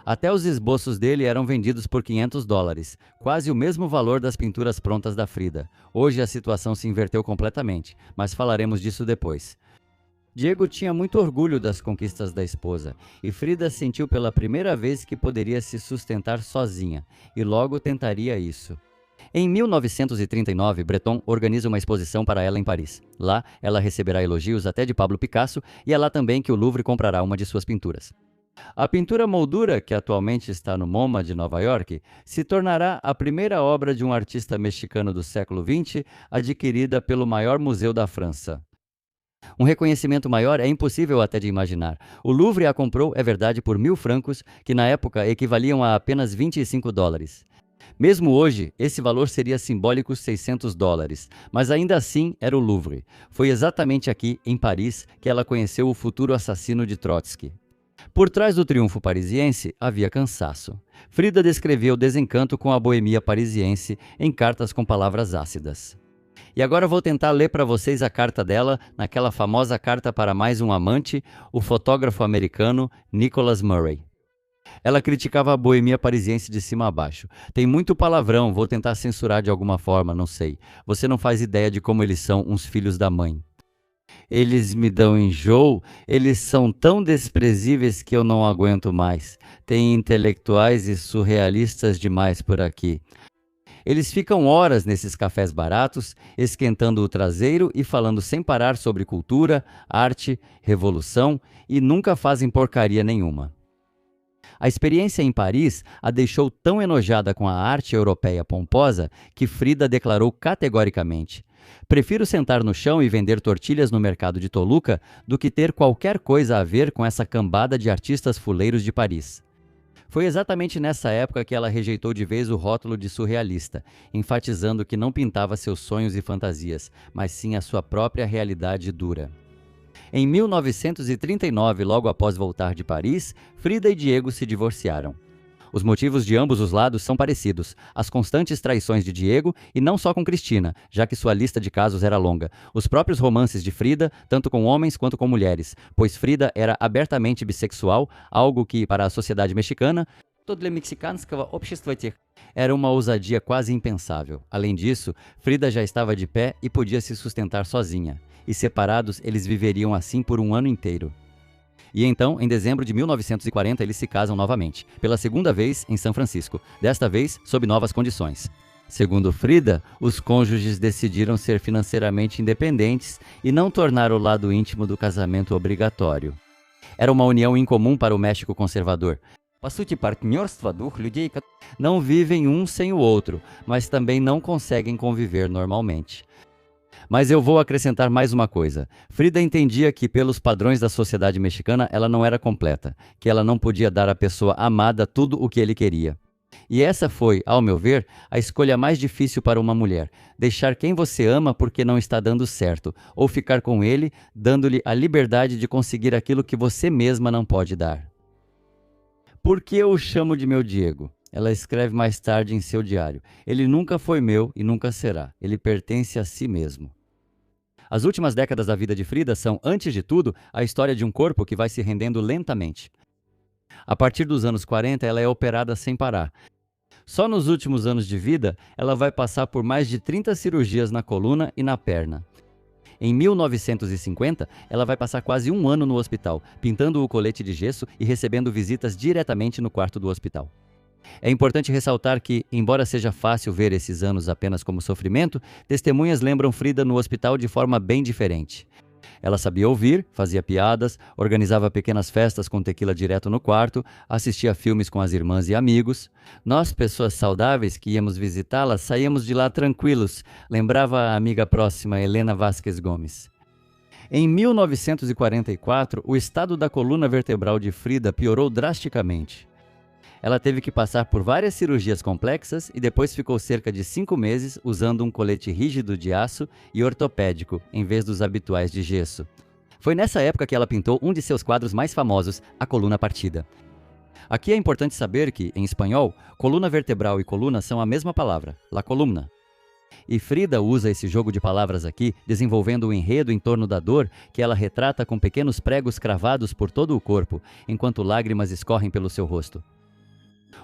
Até os esboços dele eram vendidos por $500, quase o mesmo valor das pinturas prontas da Frida. Hoje a situação se inverteu completamente, mas falaremos disso depois. Diego tinha muito orgulho das conquistas da esposa, e Frida sentiu pela primeira vez que poderia se sustentar sozinha, e logo tentaria isso. Em 1939, Breton organiza uma exposição para ela em Paris. Lá, ela receberá elogios até de Pablo Picasso e é lá também que o Louvre comprará uma de suas pinturas. A pintura moldura, que atualmente está no MoMA de Nova York, se tornará a primeira obra de um artista mexicano do século XX adquirida pelo maior museu da França. Um reconhecimento maior é impossível até de imaginar. O Louvre a comprou, é verdade, por 1.000 francos, que na época equivaliam a apenas $25. Mesmo hoje, esse valor seria simbólico $600, mas ainda assim era o Louvre. Foi exatamente aqui, em Paris, que ela conheceu o futuro assassino de Trotsky. Por trás do triunfo parisiense, havia cansaço. Frida descreveu o desencanto com a boemia parisiense em cartas com palavras ácidas. E agora vou tentar ler para vocês a carta dela, naquela famosa carta para mais um amante, o fotógrafo americano Nicholas Murray. Ela criticava a boemia parisiense de cima a baixo. Tem muito palavrão, vou tentar censurar de alguma forma, não sei. Você não faz ideia de como eles são uns filhos da mãe. Eles me dão enjoo, eles são tão desprezíveis que eu não aguento mais. Tem intelectuais e surrealistas demais por aqui. Eles ficam horas nesses cafés baratos, esquentando o traseiro e falando sem parar sobre cultura, arte, revolução e nunca fazem porcaria nenhuma. A experiência em Paris a deixou tão enojada com a arte europeia pomposa que Frida declarou categoricamente: prefiro sentar no chão e vender tortilhas no mercado de Toluca do que ter qualquer coisa a ver com essa cambada de artistas fuleiros de Paris. Foi exatamente nessa época que ela rejeitou de vez o rótulo de surrealista, enfatizando que não pintava seus sonhos e fantasias, mas sim a sua própria realidade dura. Em 1939, logo após voltar de Paris, Frida e Diego se divorciaram. Os motivos de ambos os lados são parecidos: as constantes traições de Diego e não só com Cristina, já que sua lista de casos era longa, os próprios romances de Frida, tanto com homens quanto com mulheres, pois Frida era abertamente bissexual, algo que, para a sociedade mexicana, для мексиканского общества тех. Era uma ousadia quase impensável. Além disso, Frida já estava de pé e podia se sustentar sozinha. E separados, eles viveriam assim por um ano inteiro. E então, em dezembro de 1940, eles se casam novamente, pela segunda vez em São Francisco, desta vez sob novas condições. Segundo Frida, os cônjuges decidiram ser financeiramente independentes e não tornar o lado íntimo do casamento obrigatório. Era uma união incomum para o México conservador. По сути, партнерство двух людей não vivem um sem o outro, mas também não conseguem conviver normalmente. Mas eu vou acrescentar mais uma coisa. Frida entendia que, pelos padrões da sociedade mexicana, ela não era completa, que ela não podia dar à pessoa amada tudo o que ele queria. E essa foi, ao meu ver, a escolha mais difícil para uma mulher: deixar quem você ama porque não está dando certo, ou ficar com ele, dando-lhe a liberdade de conseguir aquilo que você mesma não pode dar. Por que eu o chamo de meu Diego? Ela escreve mais tarde em seu diário. Ele nunca foi meu e nunca será. Ele pertence a si mesmo. As últimas décadas da vida de Frida são, antes de tudo, a história de um corpo que vai se rendendo lentamente. A partir dos anos 40, ela é operada sem parar. Só nos últimos anos de vida, ela vai passar por mais de 30 cirurgias na coluna e na perna. Em 1950, ela vai passar quase um ano no hospital, pintando o colete de gesso e recebendo visitas diretamente no quarto do hospital. É importante ressaltar que, embora seja fácil ver esses anos apenas como sofrimento, testemunhas lembram Frida no hospital de forma bem diferente. Ela sabia ouvir, fazia piadas, organizava pequenas festas com tequila direto no quarto, assistia filmes com as irmãs e amigos. Nós, pessoas saudáveis que íamos visitá-la, saíamos de lá tranquilos, lembrava a amiga próxima Helena Vázquez Gomes. Em 1944, o estado da coluna vertebral de Frida piorou drasticamente. Ela teve que passar por várias cirurgias complexas e depois ficou cerca de 5 meses usando um colete rígido de aço e ortopédico, em vez dos habituais de gesso. Foi nessa época que ela pintou um de seus quadros mais famosos, A Coluna Partida. Aqui é importante saber que, em espanhol, coluna vertebral e coluna são a mesma palavra, la columna. E Frida usa esse jogo de palavras aqui, desenvolvendo um enredo em torno da dor que ela retrata com pequenos pregos cravados por todo o corpo, enquanto lágrimas escorrem pelo seu rosto.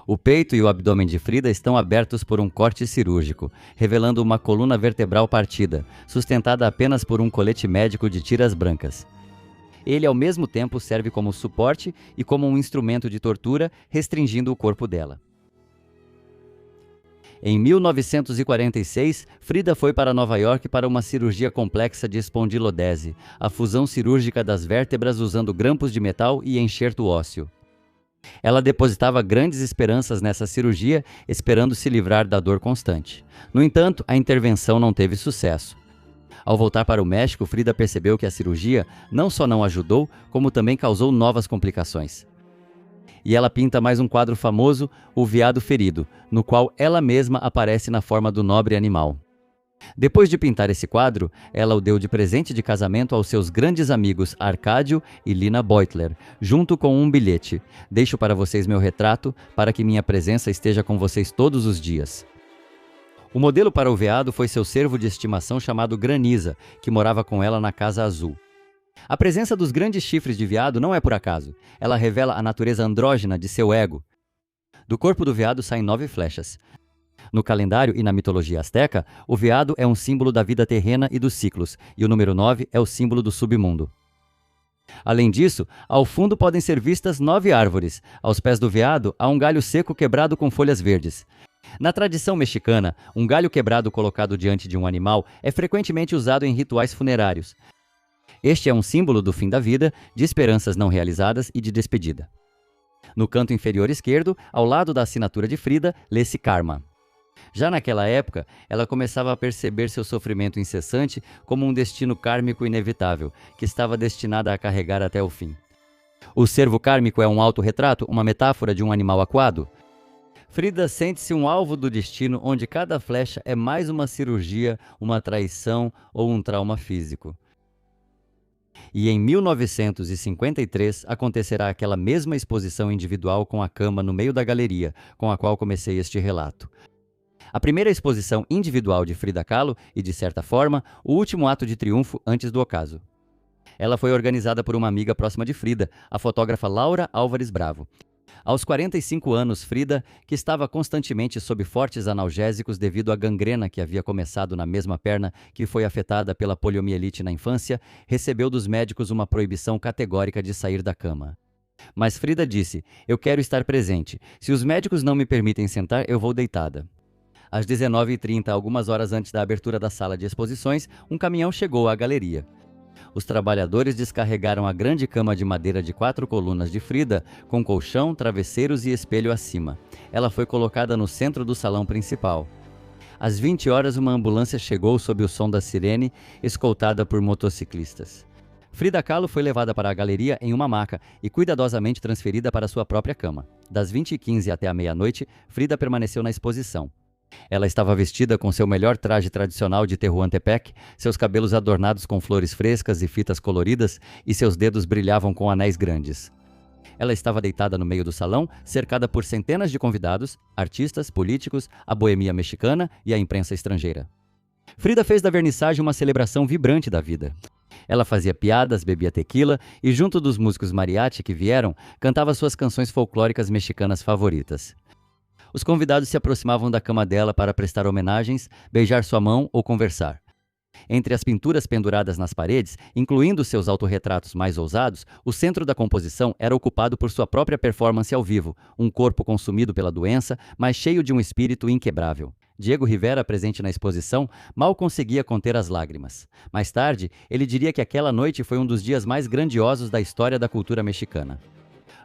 O peito e o abdômen de Frida estão abertos por um corte cirúrgico, revelando uma coluna vertebral partida, sustentada apenas por um colete médico de tiras brancas. Ele, ao mesmo tempo, serve como suporte e como um instrumento de tortura, restringindo o corpo dela. Em 1946, Frida foi para Nova York para uma cirurgia complexa de espondilodese, a fusão cirúrgica das vértebras usando grampos de metal e enxerto ósseo. Ela depositava grandes esperanças nessa cirurgia, esperando se livrar da dor constante. No entanto, a intervenção não teve sucesso. Ao voltar para o México, Frida percebeu que a cirurgia não só não ajudou, como também causou novas complicações. E ela pinta mais um quadro famoso, O Veado Ferido, no qual ela mesma aparece na forma do nobre animal. Depois de pintar esse quadro, ela o deu de presente de casamento aos seus grandes amigos Arcádio e Lina Beutler, junto com um bilhete: "Deixo para vocês meu retrato, para que minha presença esteja com vocês todos os dias." O modelo para o veado foi seu servo de estimação chamado Graniza, que morava com ela na Casa Azul. A presença dos grandes chifres de veado não é por acaso. Ela revela a natureza andrógena de seu ego. Do corpo do veado saem 9 flechas. No calendário e na mitologia asteca, o veado é um símbolo da vida terrena e dos ciclos, e o número 9 é o símbolo do submundo. Além disso, ao fundo podem ser vistas 9 árvores. Aos pés do veado há um galho seco quebrado com folhas verdes. Na tradição mexicana, um galho quebrado colocado diante de um animal é frequentemente usado em rituais funerários. Este é um símbolo do fim da vida, de esperanças não realizadas e de despedida. No canto inferior esquerdo, ao lado da assinatura de Frida, lê-se Karma. Já naquela época, ela começava a perceber seu sofrimento incessante como um destino kármico inevitável, que estava destinada a carregar até o fim. O cervo kármico é um autorretrato, uma metáfora de um animal acuado? Frida sente-se um alvo do destino onde cada flecha é mais uma cirurgia, uma traição ou um trauma físico. E em 1953 acontecerá aquela mesma exposição individual com a cama no meio da galeria, com a qual comecei este relato. A primeira exposição individual de Frida Kahlo e, de certa forma, o último ato de triunfo antes do ocaso. Ela foi organizada por uma amiga próxima de Frida, a fotógrafa Laura Álvares Bravo. Aos 45 anos, Frida, que estava constantemente sob fortes analgésicos devido à gangrena que havia começado na mesma perna que foi afetada pela poliomielite na infância, recebeu dos médicos uma proibição categórica de sair da cama. Mas Frida disse: "Eu quero estar presente. Se os médicos não me permitem sentar, eu vou deitada." Às 19h30, algumas horas antes da abertura da sala de exposições, um caminhão chegou à galeria. Os trabalhadores descarregaram a grande cama de madeira de 4 colunas de Frida, com colchão, travesseiros e espelho acima. Ela foi colocada no centro do salão principal. Às 20 horas, uma ambulância chegou sob o som da sirene, escoltada por motociclistas. Frida Kahlo foi levada para a galeria em uma maca e cuidadosamente transferida para sua própria cama. Das 20h15 até a meia-noite, Frida permaneceu na exposição. Ela estava vestida com seu melhor traje tradicional de Tehuantepec, seus cabelos adornados com flores frescas e fitas coloridas, e seus dedos brilhavam com anéis grandes. Ela estava deitada no meio do salão, cercada por centenas de convidados, artistas, políticos, a boemia mexicana e a imprensa estrangeira. Frida fez da vernissagem uma celebração vibrante da vida. Ela fazia piadas, bebia tequila e, junto dos músicos mariachi que vieram, cantava suas canções folclóricas mexicanas favoritas. Os convidados se aproximavam da cama dela para prestar homenagens, beijar sua mão ou conversar. Entre as pinturas penduradas nas paredes, incluindo seus autorretratos mais ousados, o centro da composição era ocupado por sua própria performance ao vivo, um corpo consumido pela doença, mas cheio de um espírito inquebrável. Diego Rivera, presente na exposição, mal conseguia conter as lágrimas. Mais tarde, ele diria que aquela noite foi um dos dias mais grandiosos da história da cultura mexicana.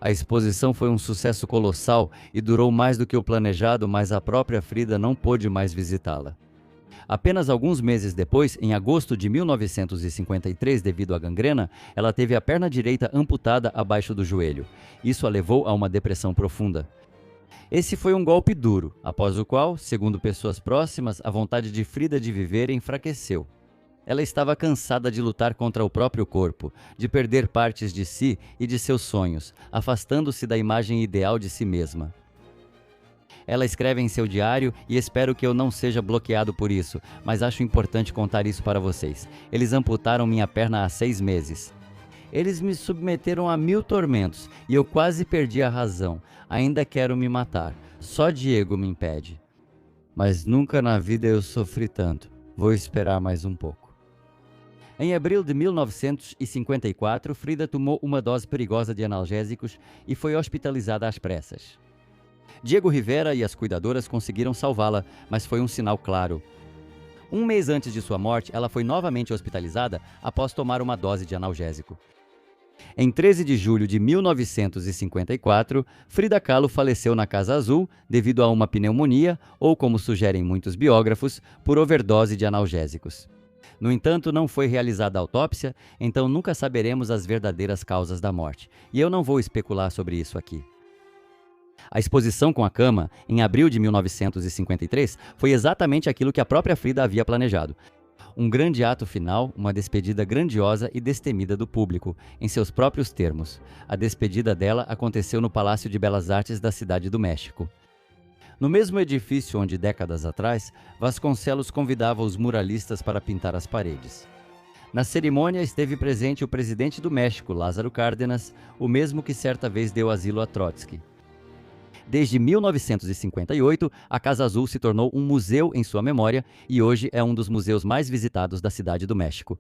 A exposição foi um sucesso colossal e durou mais do que o planejado, mas a própria Frida não pôde mais visitá-la. Apenas alguns meses depois, em agosto de 1953, devido à gangrena, ela teve a perna direita amputada abaixo do joelho. Isso a levou a uma depressão profunda. Esse foi um golpe duro, após o qual, segundo pessoas próximas, a vontade de Frida de viver enfraqueceu. Ela estava cansada de lutar contra o próprio corpo, de perder partes de si e de seus sonhos, afastando-se da imagem ideal de si mesma. Ela escreve em seu diário, e espero que eu não seja bloqueado por isso, mas acho importante contar isso para vocês. Eles amputaram minha perna há 6 meses. Eles me submeteram a 1000 tormentos, e eu quase perdi a razão. Ainda quero me matar. Só Diego me impede. Mas nunca na vida eu sofri tanto. Vou esperar mais um pouco. Em abril de 1954, Frida tomou uma dose perigosa de analgésicos e foi hospitalizada às pressas. Diego Rivera e as cuidadoras conseguiram salvá-la, mas foi um sinal claro. Um mês antes de sua morte, ela foi novamente hospitalizada após tomar uma dose de analgésico. Em 13 de julho de 1954, Frida Kahlo faleceu na Casa Azul devido a uma pneumonia ou, como sugerem muitos biógrafos, por overdose de analgésicos. No entanto, não foi realizada a autópsia, então nunca saberemos as verdadeiras causas da morte, e eu não vou especular sobre isso aqui. A exposição com a cama, em abril de 1953, foi exatamente aquilo que a própria Frida havia planejado. Um grande ato final, uma despedida grandiosa e destemida do público, em seus próprios termos. A despedida dela aconteceu no Palácio de Belas Artes da Cidade do México. No mesmo edifício onde, décadas atrás, Vasconcelos convidava os muralistas para pintar as paredes. Na cerimônia esteve presente o presidente do México, Lázaro Cárdenas, o mesmo que certa vez deu asilo a Trotsky. Desde 1958, a Casa Azul se tornou um museu em sua memória e hoje é um dos museus mais visitados da Cidade do México.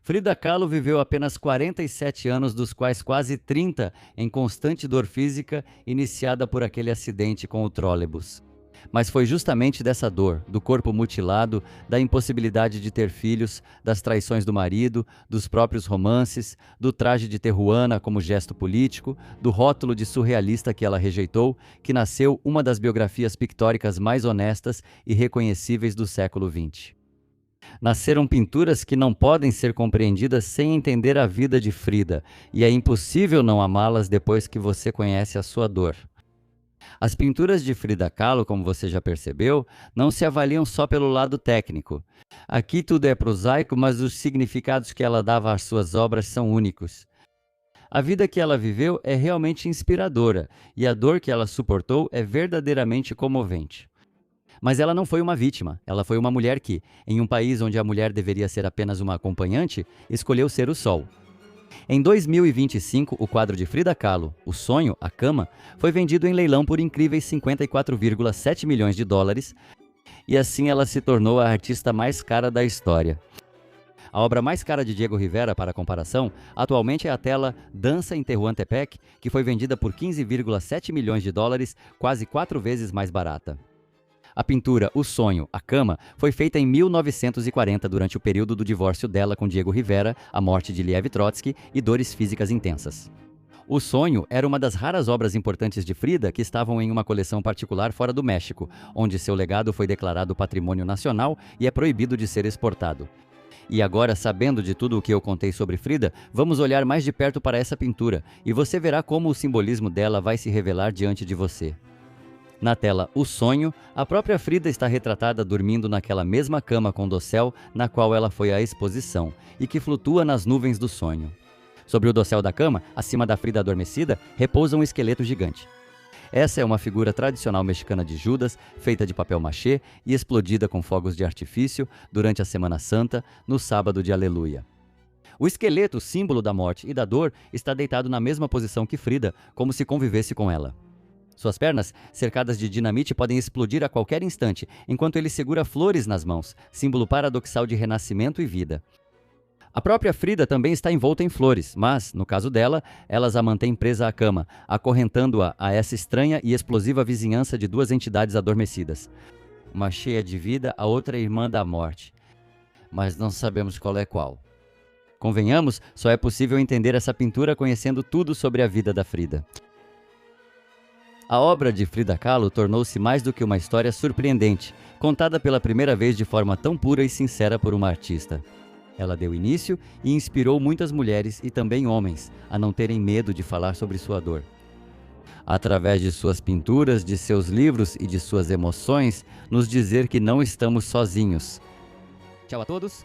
Frida Kahlo viveu apenas 47 anos, dos quais quase 30 em constante dor física, iniciada por aquele acidente com o trólebus. Mas foi justamente dessa dor, do corpo mutilado, da impossibilidade de ter filhos, das traições do marido, dos próprios romances, do traje de Tehuana como gesto político, do rótulo de surrealista que ela rejeitou, que nasceu uma das biografias pictóricas mais honestas e reconhecíveis do século XX. Nasceram pinturas que não podem ser compreendidas sem entender a vida de Frida, e é impossível não amá-las depois que você conhece a sua dor. As pinturas de Frida Kahlo, como você já percebeu, não se avaliam só pelo lado técnico. Aqui tudo é prosaico, mas os significados que ela dava às suas obras são únicos. A vida que ela viveu é realmente inspiradora, e a dor que ela suportou é verdadeiramente comovente. Mas ela não foi uma vítima, ela foi uma mulher que, em um país onde a mulher deveria ser apenas uma acompanhante, escolheu ser o sol. Em 2025, o quadro de Frida Kahlo, O Sonho, a Cama, foi vendido em leilão por incríveis 54,7 milhões de dólares, e assim ela se tornou a artista mais cara da história. A obra mais cara de Diego Rivera, para comparação, atualmente é a tela Dança em Tehuantepec, que foi vendida por 15,7 milhões de dólares, quase 4 vezes mais barata. A pintura O Sonho, a Cama, foi feita em 1940 durante o período do divórcio dela com Diego Rivera, a morte de Liev Trotsky e dores físicas intensas. O Sonho era uma das raras obras importantes de Frida que estavam em uma coleção particular fora do México, onde seu legado foi declarado patrimônio nacional e é proibido de ser exportado. E agora, sabendo de tudo o que eu contei sobre Frida, vamos olhar mais de perto para essa pintura e você verá como o simbolismo dela vai se revelar diante de você. Na tela O Sonho, a própria Frida está retratada dormindo naquela mesma cama com dossel na qual ela foi à exposição e que flutua nas nuvens do sonho. Sobre o dossel da cama, acima da Frida adormecida, repousa um esqueleto gigante. Essa é uma figura tradicional mexicana de Judas, feita de papel machê e explodida com fogos de artifício durante a Semana Santa, no sábado de Aleluia. O esqueleto, símbolo da morte e da dor, está deitado na mesma posição que Frida, como se convivesse com ela. Suas pernas, cercadas de dinamite, podem explodir a qualquer instante, enquanto ele segura flores nas mãos, símbolo paradoxal de renascimento e vida. A própria Frida também está envolta em flores, mas, no caso dela, elas a mantêm presa à cama, acorrentando-a a essa estranha e explosiva vizinhança de duas entidades adormecidas. Uma cheia de vida, a outra irmã da morte. Mas não sabemos qual é qual. Convenhamos, só é possível entender essa pintura conhecendo tudo sobre a vida da Frida. A obra de Frida Kahlo tornou-se mais do que uma história surpreendente, contada pela primeira vez de forma tão pura e sincera por uma artista. Ela deu início e inspirou muitas mulheres e também homens a não terem medo de falar sobre sua dor. Através de suas pinturas, de seus livros e de suas emoções, nos dizer que não estamos sozinhos. Tchau a todos!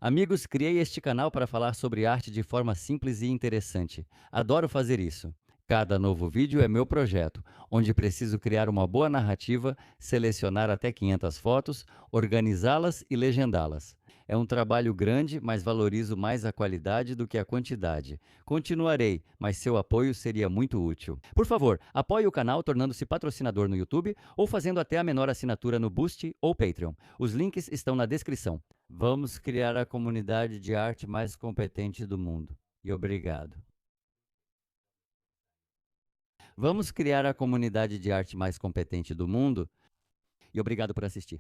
Amigos, criei este canal para falar sobre arte de forma simples e interessante. Adoro fazer isso. Cada novo vídeo é meu projeto, onde preciso criar uma boa narrativa, selecionar até 500 fotos, organizá-las e legendá-las. É um trabalho grande, mas valorizo mais a qualidade do que a quantidade. Continuarei, mas seu apoio seria muito útil. Por favor, apoie o canal tornando-se patrocinador no YouTube ou fazendo até a menor assinatura no Boosty ou Patreon. Os links estão na descrição. Vamos criar a comunidade de arte mais competente do mundo. E obrigado. Vamos criar a comunidade de arte mais competente do mundo. E obrigado por assistir.